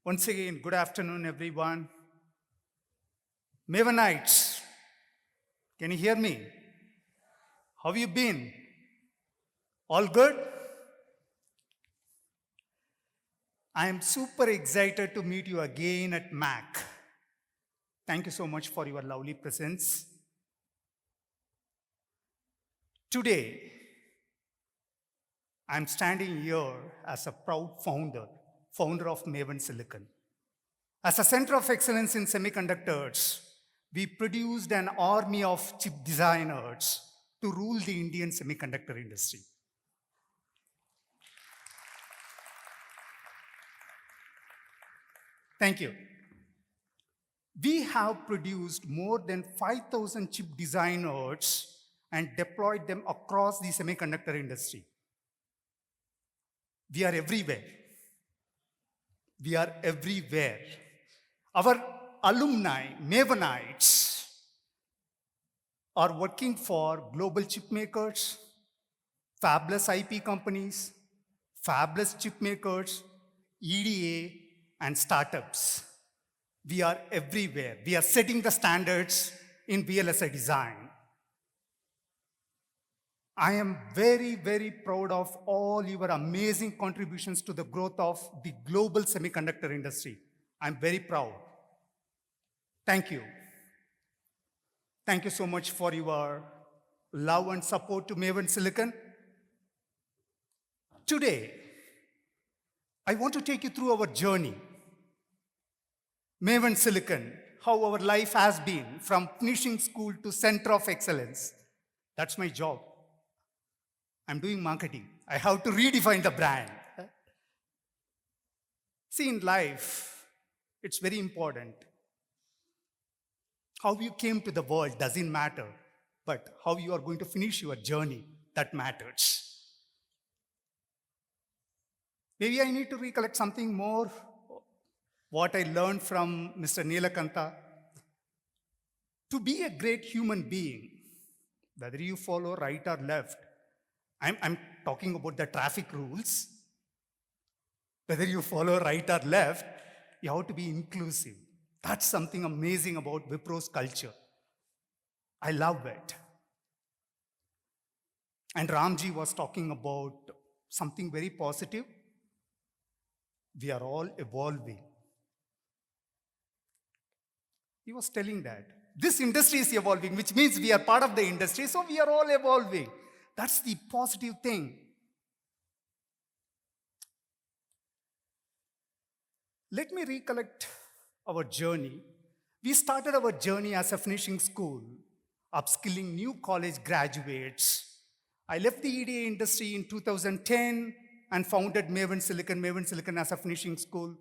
Once again, good afternoon, everyone. Mavenites, can you hear me? How have you been? All good? I am super excited to meet you again at MAC. Thank you so much for your lovely presence. Today, I'm standing here as a proud founder of Maven Silicon. As a center of excellence in semiconductors, we produced an army of chip designers to rule the Indian semiconductor industry. Thank you. We have produced more than 5,000 chip designers and deployed them across the semiconductor industry. We are everywhere. We are everywhere. Our alumni, Mavenites, are working for global chip makers, fabless IP companies, fabless chip makers, EDA, and startups. We are everywhere. We are setting the standards in VLSI design. I am very, very proud of all your amazing contributions to the growth of the global semiconductor industry. I'm very proud. Thank you. Thank you so much for your love and support to Maven Silicon. Today, I want to take you through our journey. Maven Silicon, how our life has been from finishing school to center of excellence. That's my job. I'm doing marketing. I have to redefine the brand. See, in life, it's very important. How you came to the world doesn't matter, but how you are going to finish your journey, that matters. Maybe I need to recollect something more, what I learned from Mr. Neelakanta. To be a great human being, whether you follow right or left, I'm talking about the traffic rules. Whether you follow right or left, you have to be inclusive. That's something amazing about Wipro's culture. I love it. And Ramji was talking about something very positive. We are all evolving. He was telling that this industry is evolving, which means we are part of the industry, so we are all evolving. That's the positive thing. Let me recollect our journey. We started our journey as a finishing school, upskilling new college graduates. I left the EDA industry in 2010 and founded Maven Silicon as a finishing school.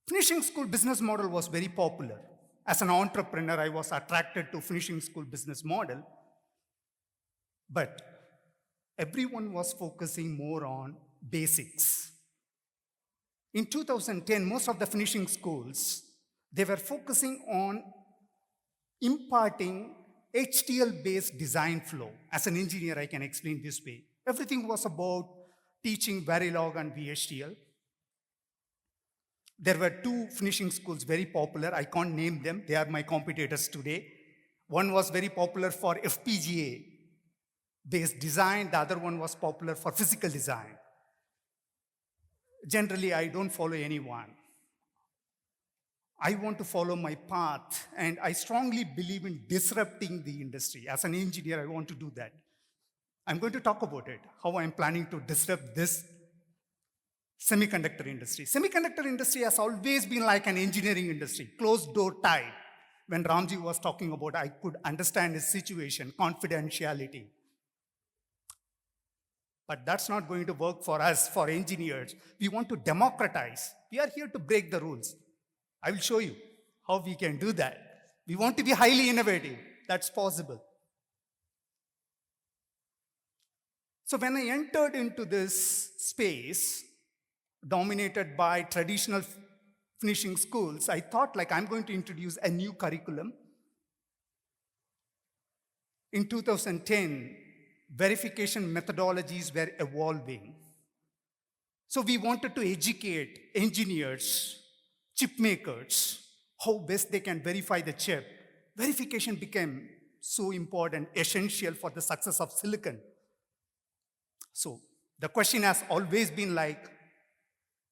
Finishing school business model was very popular. As an entrepreneur, I was attracted to finishing school business model. But everyone was focusing more on basics. In 2010, most of the finishing schools, they were focusing on imparting HTL-based design flow. As an engineer, I can explain this way. Everything was about teaching Verilog and VHDL. There were two finishing schools very popular. I can't name them. They are my competitors today. One was very popular for FPGA based design. The other one was popular for physical design. Generally, I don't follow anyone. I want to follow my path, and I strongly believe in disrupting the industry. As an engineer, I want to do that. I'm going to talk about it, how I'm planning to disrupt this semiconductor industry. Semiconductor industry has always been like an engineering industry, closed door type. When Ramji was talking about, I could understand his situation, confidentiality. But that's not going to work for us, for engineers. We want to democratize. We are here to break the rules. I will show you how we can do that. We want to be highly innovative. That's possible. So when I entered into this space, dominated by traditional finishing schools, I thought like I'm going to introduce a new curriculum. In 2010, verification methodologies were evolving. So we wanted to educate engineers chip makers, how best they can verify the chip. Verification became so important, essential for the success of silicon. So the question has always been like,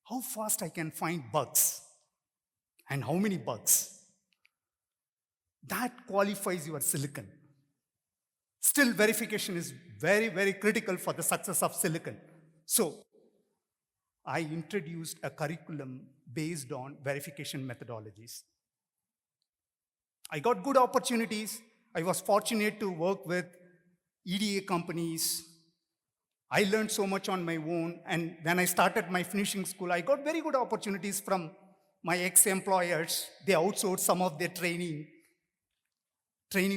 how fast I can find bugs and how many bugs. That qualifies your silicon. Still, verification is very, very critical for the success of silicon. So I introduced a curriculum based on verification methodologies. I got good opportunities. I was fortunate to work with EDA companies. I learned so much on my own. And when I started my finishing school, I got very good opportunities from my ex-employers. They outsourced some of their training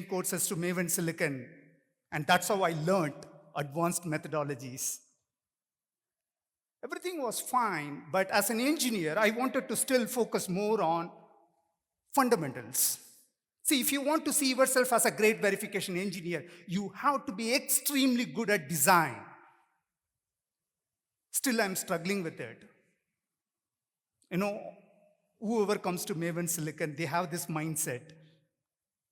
courses to Maven Silicon. And that's how I learned advanced methodologies. Everything was fine, but as an engineer, I wanted to still focus more on fundamentals. See, if you want to see yourself as a great verification engineer, you have to be extremely good at design. Still, I'm struggling with it. You know, whoever comes to Maven Silicon, they have this mindset,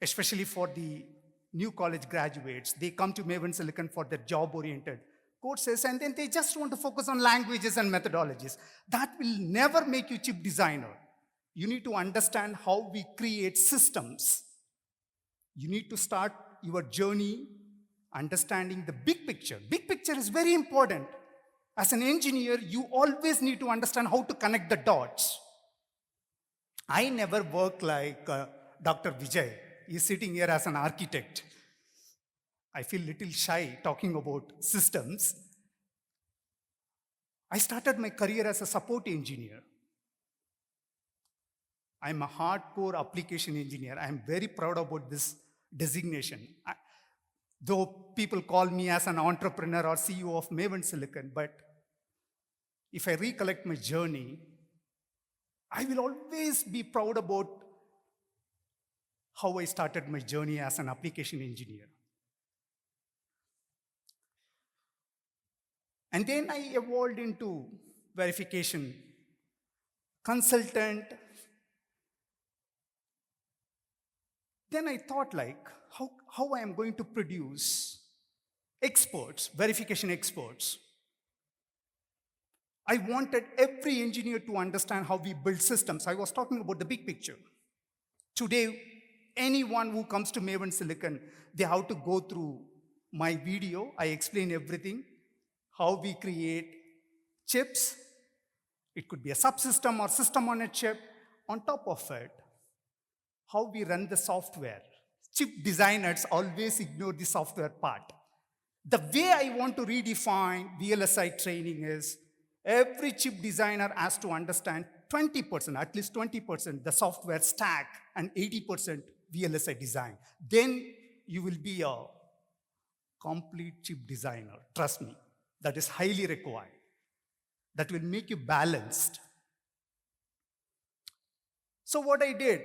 especially for the new college graduates. They come to Maven Silicon for their job-oriented courses, and then they just want to focus on languages and methodologies. That will never make you chip designer. You need to understand how we create systems. You need to start your journey understanding the big picture. Big picture is very important. As an engineer, you always need to understand how to connect the dots. I never work like Dr. Vijay. He's sitting here as an architect. I feel a little shy talking about systems. I started my career as a support engineer. I'm a hardcore application engineer. I'm very proud about this designation. Though people call me as an entrepreneur or CEO of Maven Silicon, but if I recollect my journey, I will always be proud about how I started my journey as an application engineer. And then I evolved into verification consultant. Then I thought like, how I am going to produce experts, verification experts. I wanted every engineer to understand how we build systems. I was talking about the big picture. Today, anyone who comes to Maven Silicon, they have to go through my video. I explain everything, how we create chips. It could be a subsystem or system on a chip. On top of it, how we run the software. Chip designers always ignore the software part. The way I want to redefine VLSI training is every chip designer has to understand 20%, at least 20%, the software stack and 80% VLSI design. Then you will be a complete chip designer. Trust me, that is highly required. That will make you balanced. So what I did,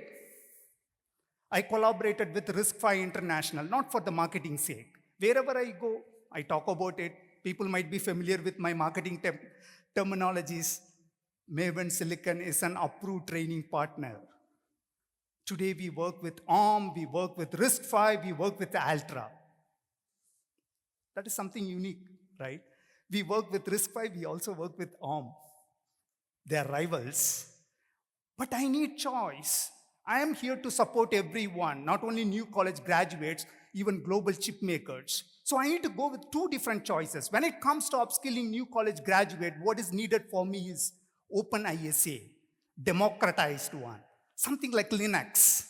I collaborated with RISC-V International, not for the marketing sake. Wherever I go, I talk about it. People might be familiar with my marketing terminologies. Maven Silicon is an approved training partner. Today we work with ARM, we work with RISC-V, we work with Altra. That is something unique, right? We work with RISC-V, we also work with ARM. They are rivals. But I need choice. I am here to support everyone, not only new college graduates, even global chip makers. So I need to go with two different choices. When it comes to upskilling new college graduate, what is needed for me is open ISA, democratized one, something like Linux.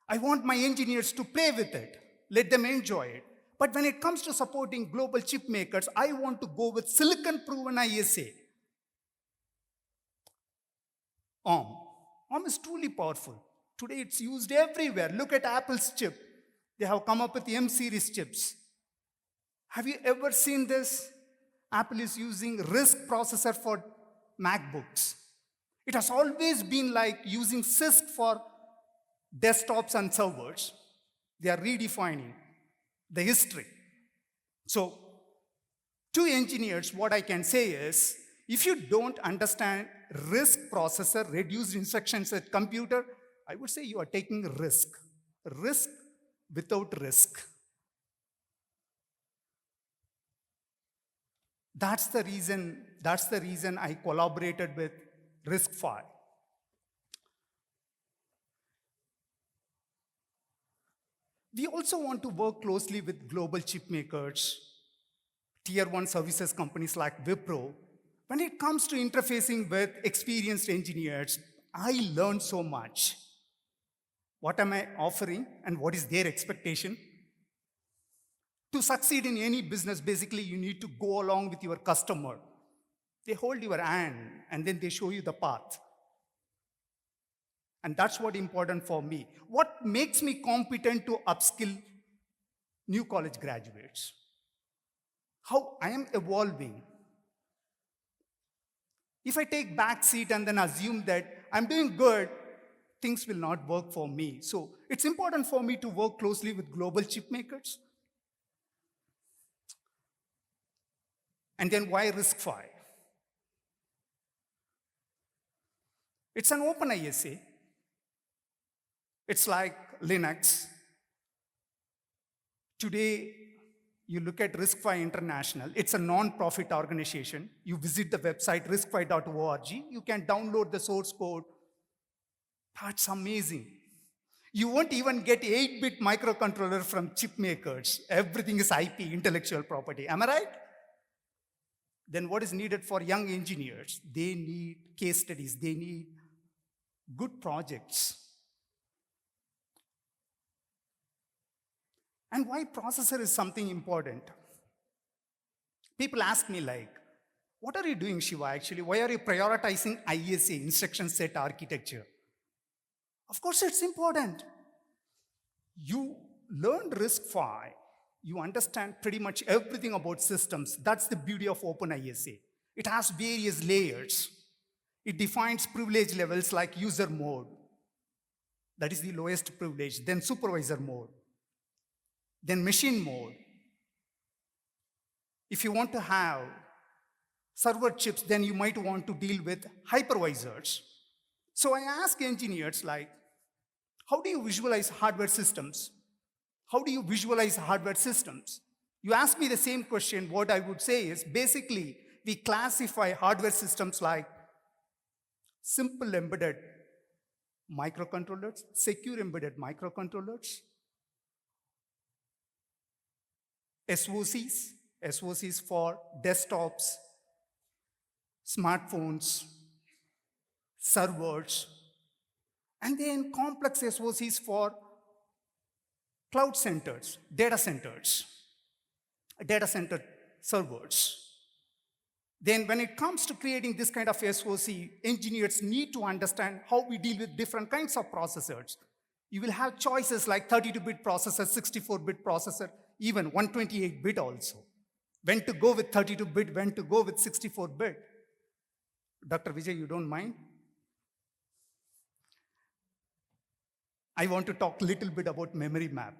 I want my engineers to play with it, let them enjoy it. But when it comes to supporting global chip makers, I want to go with silicon-proven ISA. ARM is truly powerful. Today it's used everywhere. Look at Apple's chip. They have come up with the M-series chips. Have you ever seen this? Apple is using RISC processor for MacBooks. It has always been like using CISC for desktops and servers. They are redefining the history. So, to engineers, what I can say is, If you don't understand RISC processor, reduced instruction set computer, I would say you are taking risk. Risk without risk. That's the reason I collaborated with RISC-V. We also want to work closely with global chip makers, tier 1 services companies like Wipro. When it comes to interfacing with experienced engineers, I learned so much. What am I offering and what is their expectation? To succeed in any business, basically, you need to go along with your customer. They hold your hand and then they show you the path. And that's what important for me. What makes me competent to upskill new college graduates? How I am evolving. If I take back seat and then assume that I'm doing good, things will not work for me. So it's important for me to work closely with global chip makers. And then why RISC-V? It's an open ISA. It's like Linux. Today, you look at RISC-V International. It's a non-profit organization. You visit the website riscvi.org. You can download the source code. That's amazing. You won't even get 8-bit microcontroller from chip makers. Everything is IP, intellectual property. Am I right? Then what is needed for young engineers? They need case studies. They need good projects. And why processor is something important? People ask me like, what are you doing, Shiva, actually? Why are you prioritizing ISA, instruction set architecture? Of course, it's important. You learned RISC-V. You understand pretty much everything about systems. That's the beauty of OpenISA. It has various layers. It defines privilege levels like user mode. That is the lowest privilege. Then supervisor mode. Then machine mode. If you want to have server chips, then you might want to deal with hypervisors. So I ask engineers like, how do you visualize hardware systems? How do you visualize hardware systems? You ask me the same question, what I would say is, basically, we classify hardware systems like simple embedded microcontrollers, secure embedded microcontrollers, SoCs for desktops, smartphones, servers, and then complex SoCs for cloud centers, data center servers. Then when it comes to creating this kind of SoC, engineers need to understand how we deal with different kinds of processors. You will have choices like 32-bit processor, 64-bit processor, even 128-bit also. When to go with 32-bit, when to go with 64-bit. Dr. Vijay, you don't mind? I want to talk a little bit about memory map.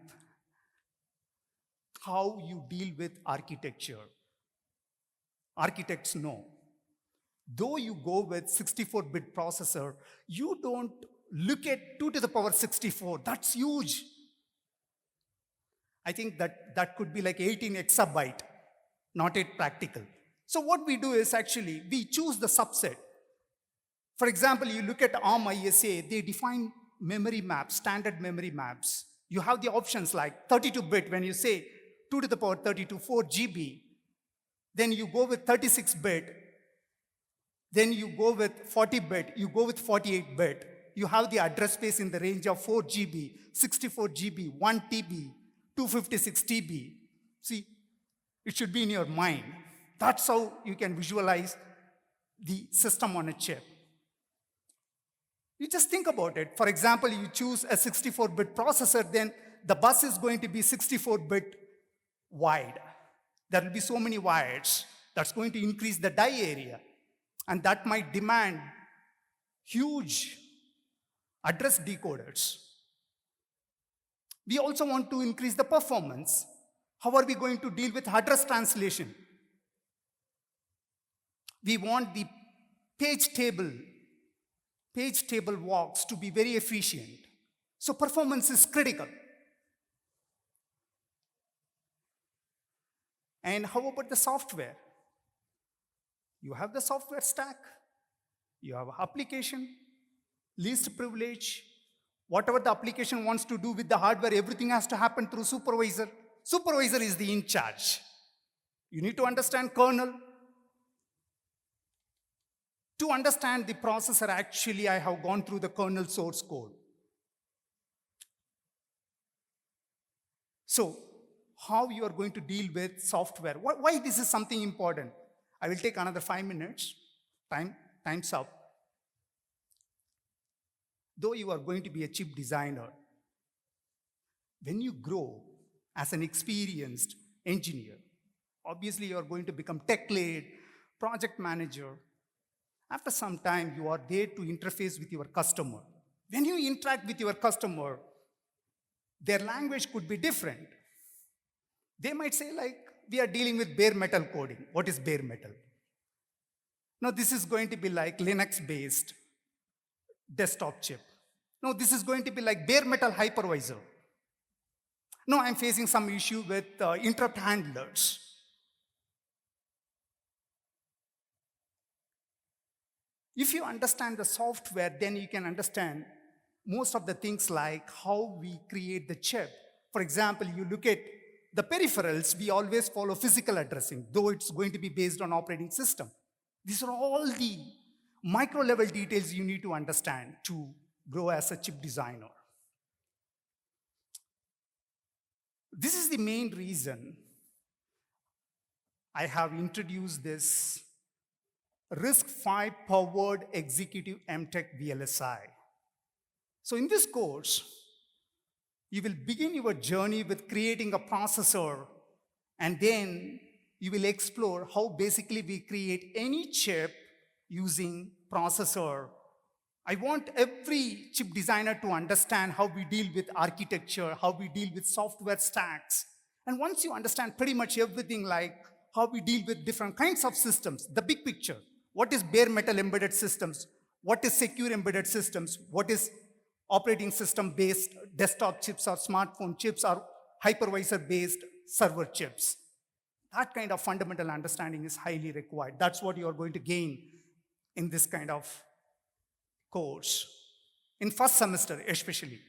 How you deal with architecture. Architects know. Though you go with 64-bit processor, you don't look at 2 to the power 64. That's huge. I think that could be like 18 exabyte, not yet practical. So what we do is actually, we choose the subset. For example, you look at ARM ISA, they define memory maps, standard memory maps. You have the options like 32-bit when you say 2 to the power 32, 4 GB. Then you go with 36-bit. Then you go with 40-bit. You go with 48-bit. You have the address space in the range of 4 GB, 64 GB, 1 TB, 256 TB. See, it should be in your mind. That's how you can visualize the system on a chip. You just think about it. For example, you choose a 64-bit processor, then the bus is going to be 64-bit wide. There will be so many wires. That's going to increase the die area. And that might demand huge address decoders. We also want to increase the performance. How are we going to deal with address translation? We want the page table walks to be very efficient. So performance is critical. And how about the software? You have the software stack, you have application, least privilege. Whatever the application wants to do with the hardware, everything has to happen through supervisor. Supervisor is the in charge. You need to understand kernel. To understand the processor, actually, I have gone through the kernel source code. So, how you are going to deal with software? Why this is something important? I will take another 5 minutes. Time's up. Though you are going to be a chip designer, when you grow as an experienced engineer, obviously you are going to become tech lead, project manager. After some time, you are there to interface with your customer. When you interact with your customer, their language could be different. They might say, like, we are dealing with bare metal coding. What is bare metal? Now, this is going to be like Linux-based desktop chip. No, this is going to be like bare metal hypervisor. No, I'm facing some issue with interrupt handlers. If you understand the software, then you can understand most of the things like how we create the chip. For example, you look at the peripherals, we always follow physical addressing, though it's going to be based on operating system. These are all the micro-level details you need to understand to grow as a chip designer. This is the main reason I have introduced this RISC-V powered executive MTech VLSI. So in this course, you will begin your journey with creating a processor, and then you will explore how basically we create any chip using processor. I want every chip designer to understand how we deal with architecture, how we deal with software stacks. And once you understand pretty much everything, like how we deal with different kinds of systems, the big picture, what is bare metal embedded systems, what is secure embedded systems, what is operating system based desktop chips or smartphone chips or hypervisor based server chips. That kind of fundamental understanding is highly required. That's what you are going to gain in this kind of course. In first semester especially,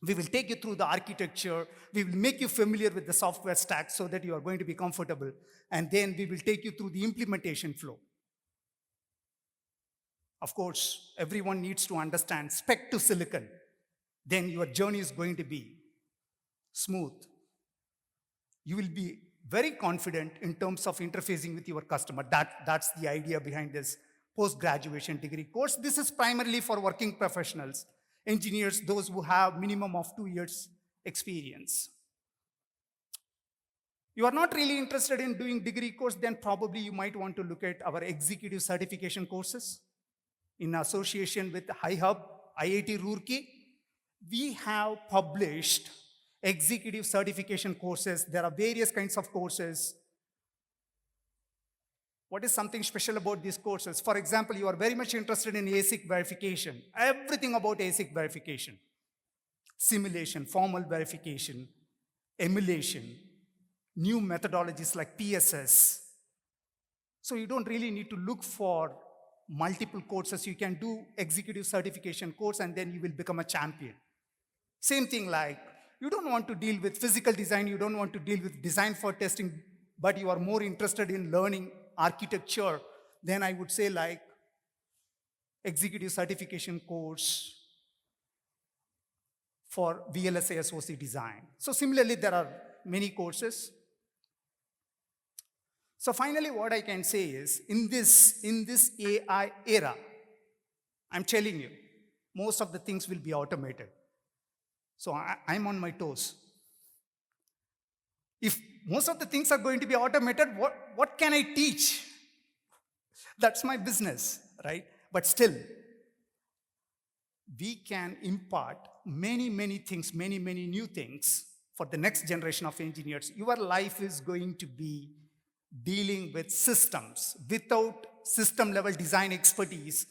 we will take you through the architecture, we will make you familiar with the software stack so that you are going to be comfortable, and then we will take you through the implementation flow. Of course, everyone needs to understand spec to silicon. Then your journey is going to be smooth. You will be very confident in terms of interfacing with your customer. That's the idea behind this post-graduation degree course. This is primarily for working professionals, engineers, those who have minimum of 2 years experience. You are not really interested in doing degree course, then probably you might want to look at our executive certification courses. In association with HiHub, IIT Roorkee, we have published executive certification courses. There are various kinds of courses. What is something special about these courses? For example, you are very much interested in ASIC verification, everything about ASIC verification, simulation, formal verification, emulation, new methodologies like PSS. So you don't really need to look for multiple courses. You can do executive certification course and then you will become a champion. Same thing, like you don't want to deal with physical design, you don't want to deal with design for testing, but you are more interested in learning architecture, then I would say like executive certification course for VLSI SoC design. So similarly, there are many courses. So finally, what I can say is, in this AI era, I'm telling you, most of the things will be automated. So I'm on my toes. If most of the things are going to be automated, what can I teach? That's my business, right? But still, we can impart many things, many new things for the next generation of engineers. Your life is going to be dealing with systems. Without system level design expertise,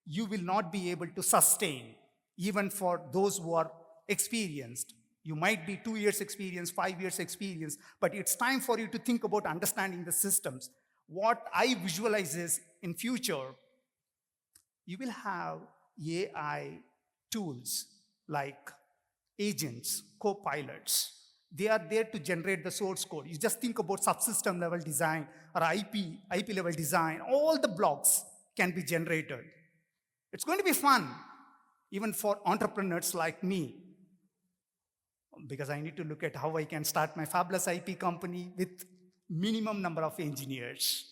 you will not be able to sustain, even for those who are experienced. You might be 2 years experience, 5 years experience, but it's time for you to think about understanding the systems. What I visualize is, in future, you will have AI tools like agents, co-pilots. They are there to generate the source code. You just think about subsystem level design or IP level design. All the blocks can be generated. It's going to be fun, even for entrepreneurs like me, because I need to look at how I can start my fabless IP company with minimum number of engineers,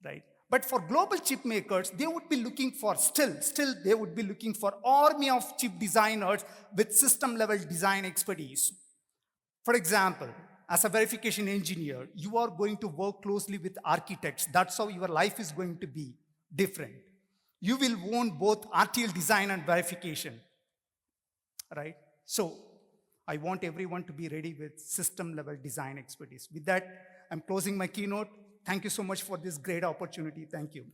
right? But for global chip makers, they would be looking for, still they would be looking for army of chip designers with system level design expertise. For example, as a verification engineer, you are going to work closely with architects. That's how your life is going to be different. You will own both RTL design and verification, right? So I want everyone to be ready with system level design expertise. With that, I'm closing my keynote. Thank you so much for this great opportunity. Thank you.